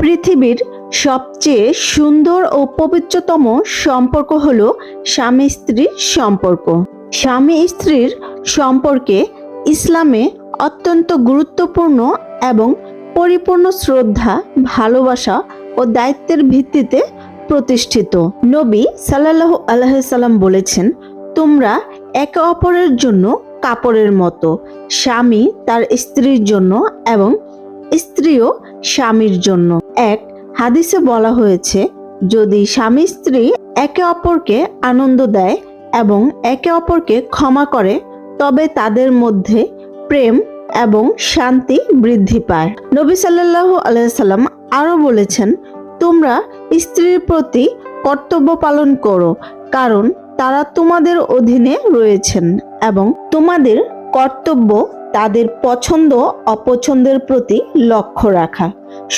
পৃথিবীর সবচেয়ে সুন্দর ও পবিত্রতম সম্পর্ক হলো স্বামী স্ত্রীর সম্পর্ক। স্বামী স্ত্রীর সম্পর্কে ইসলামে অত্যন্ত গুরুত্বপূর্ণ এবং পরিপূর্ণ শ্রদ্ধা, ভালোবাসা ও দায়িত্বের ভিত্তিতে প্রতিষ্ঠিত। নবী সাল্লাল্লাহু আলাইহি সাল্লাম বলেছেন, তোমরা একে অপরের জন্য কাপড়ের মতো, স্বামী তার স্ত্রীর জন্য এবং স্ত্রীও স্বামীর জন্য। এক হাদিসে বলা হয়েছে, যদি স্বামী স্ত্রী একে অপরকে আনন্দ দেয় এবং একে অপরকে ক্ষমা করে তবে তাদের মধ্যে প্রেম এবং শান্তি বৃদ্ধি পায়। নবী সাল্লাল্লাহু আলাইহি সাল্লাম আরো বলেছেন, তোমরা স্ত্রীর প্রতি কর্তব্য পালন করো, কারণ তারা তোমাদের অধীনে রয়েছেন এবং তোমাদের কর্তব্য তাদের পছন্দ অপছন্দের প্রতি লক্ষ্য রাখা।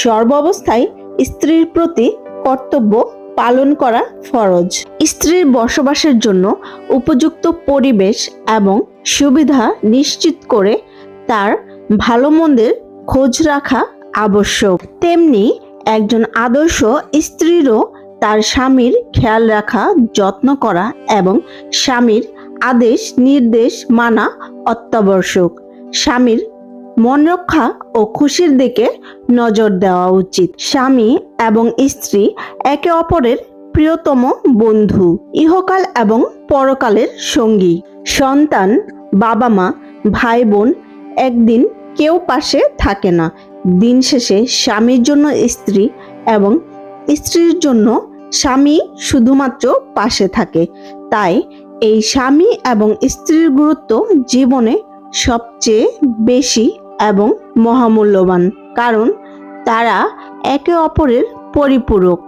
সর্বাবস্থায় স্ত্রীর প্রতি কর্তব্য পালন করা ফরজ। স্ত্রীর বসবাসের জন্য উপযুক্ত পরিবেশ এবং সুবিধা নিশ্চিত করে তার ভালো মন্দের খোঁজ রাখা আবশ্যক। তেমনি একজন আদর্শ স্ত্রীরও তার স্বামীর খেয়াল রাখা, যত্ন করা এবং স্বামীর আদেশ নির্দেশ মানা অত্যাবশ্যক। স্বামীর মন রক্ষা ও খুশির দিকে নজর দেওয়া উচিত। স্বামী এবং স্ত্রী একে অপরের প্রিয়তম বন্ধু, ইহকাল এবং পরকালের সঙ্গী। সন্তান, বাবা মা, ভাই বোন একদিন কেউ পাশে থাকে না। দিন শেষে স্বামীর জন্য স্ত্রী এবং স্ত্রীর জন্য স্বামী শুধুমাত্র পাশে থাকে। তাই এই স্বামী এবং স্ত্রীর গুরুত্ব জীবনে সবচেয়ে বেশি এবং মহামূল্যবান, কারণ তারা একে অপরের পরিপূরক।